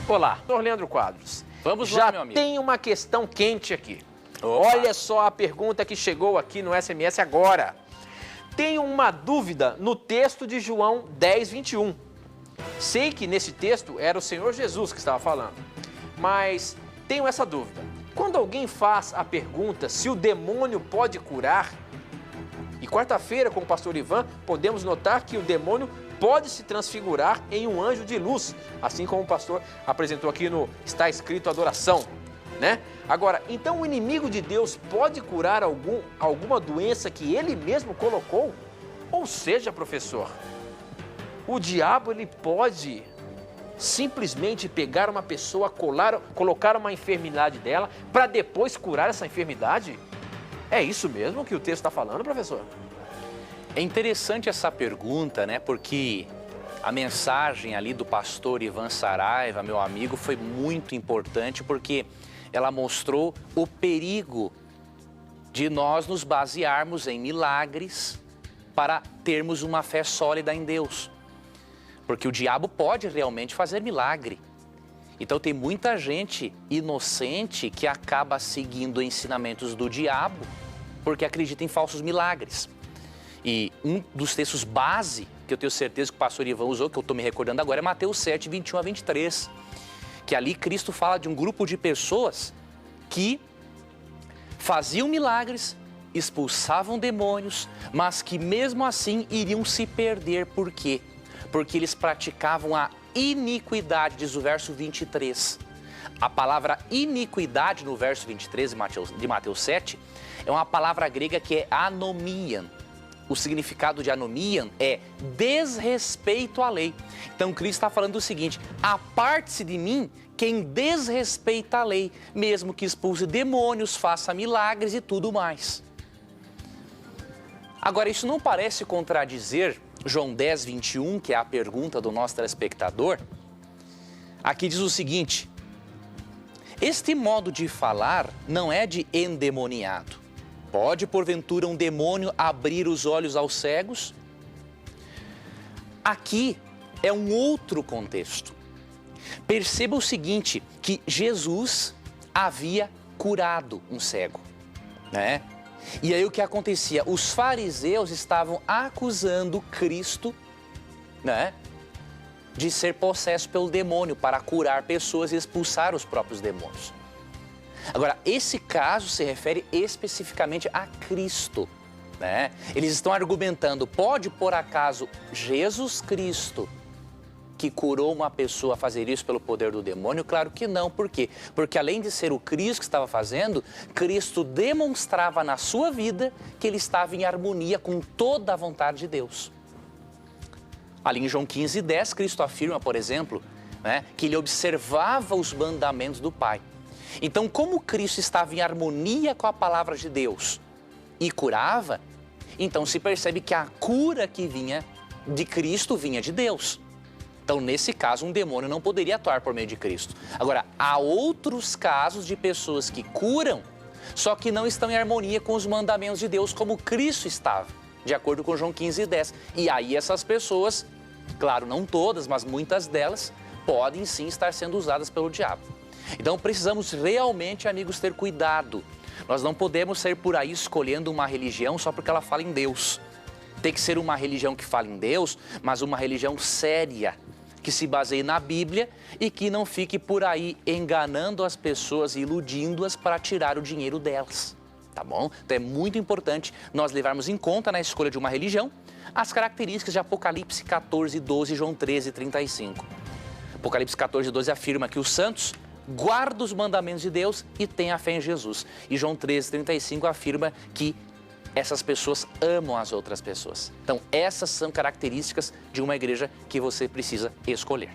Olá, Dr. Leandro Quadros. Vamos lá, meu amigo. Já tem uma questão quente aqui. Opa. Olha só a pergunta que chegou aqui no SMS agora. Tenho uma dúvida no texto de João 10, 21. Sei que nesse texto era o Senhor Jesus que estava falando, mas tenho essa dúvida. Quando alguém faz a pergunta se o demônio pode curar, e quarta-feira com o pastor Ivan, podemos notar que o demônio pode se transfigurar em um anjo de luz, assim como o pastor apresentou aqui no Está Escrito Adoração, né? Agora, então o inimigo de Deus pode curar alguma doença que ele mesmo colocou? Ou seja, professor, o diabo ele pode simplesmente pegar uma pessoa, colocar uma enfermidade dela, para depois curar essa enfermidade? É isso mesmo que o texto está falando, professor? É interessante essa pergunta, né? Porque a mensagem ali do pastor Ivan Saraiva, meu amigo, foi muito importante porque ela mostrou o perigo de nós nos basearmos em milagres para termos uma fé sólida em Deus. Porque o diabo pode realmente fazer milagre. Então tem muita gente inocente que acaba seguindo ensinamentos do diabo porque acredita em falsos milagres. E um dos textos base, que eu tenho certeza que o pastor Ivan usou, que eu estou me recordando agora, é Mateus 7, 21 a 23. Que ali Cristo fala de um grupo de pessoas que faziam milagres, expulsavam demônios, mas que mesmo assim iriam se perder. Por quê? Porque eles praticavam a iniquidade, diz o verso 23. A palavra iniquidade no verso 23 de Mateus 7 é uma palavra grega que é anomian. O significado de anomian é desrespeito à lei. Então Cristo está falando o seguinte: aparte-se de mim quem desrespeita a lei, mesmo que expulse demônios, faça milagres e tudo mais. Agora, isso não parece contradizer João 10, 21, que é a pergunta do nosso telespectador? Aqui diz o seguinte: este modo de falar não é de endemoniado. Pode, porventura, um demônio abrir os olhos aos cegos? Aqui é um outro contexto. Perceba o seguinte, que Jesus havia curado um cego, né? E aí o que acontecia? Os fariseus estavam acusando Cristo, né, de ser possesso pelo demônio para curar pessoas e expulsar os próprios demônios. Agora, esse caso se refere especificamente a Cristo, né? Eles estão argumentando, pode por acaso Jesus Cristo, que curou uma pessoa, fazer isso pelo poder do demônio? Claro que não. Por quê? Porque além de ser o Cristo que estava fazendo, Cristo demonstrava na sua vida que ele estava em harmonia com toda a vontade de Deus. Ali em João 15, 10, Cristo afirma, por exemplo, né, que ele observava os mandamentos do Pai. Então, como Cristo estava em harmonia com a palavra de Deus e curava, então se percebe que a cura que vinha de Cristo vinha de Deus. Então, nesse caso, um demônio não poderia atuar por meio de Cristo. Agora, há outros casos de pessoas que curam, só que não estão em harmonia com os mandamentos de Deus, como Cristo estava, de acordo com João 15, 10. E aí essas pessoas, claro, não todas, mas muitas delas, podem sim estar sendo usadas pelo diabo. Então precisamos realmente, amigos, ter cuidado. Nós não podemos sair por aí escolhendo uma religião só porque ela fala em Deus. Tem que ser uma religião que fala em Deus, mas uma religião séria, que se baseie na Bíblia e que não fique por aí enganando as pessoas e iludindo-as para tirar o dinheiro delas, tá bom? Então é muito importante nós levarmos em conta na escolha de uma religião as características de Apocalipse 14, 12 e João 13, 35. Apocalipse 14, 12 afirma que os santos guarda os mandamentos de Deus e tem a fé em Jesus. E João 13, 35 afirma que essas pessoas amam as outras pessoas. Então, essas são características de uma igreja que você precisa escolher.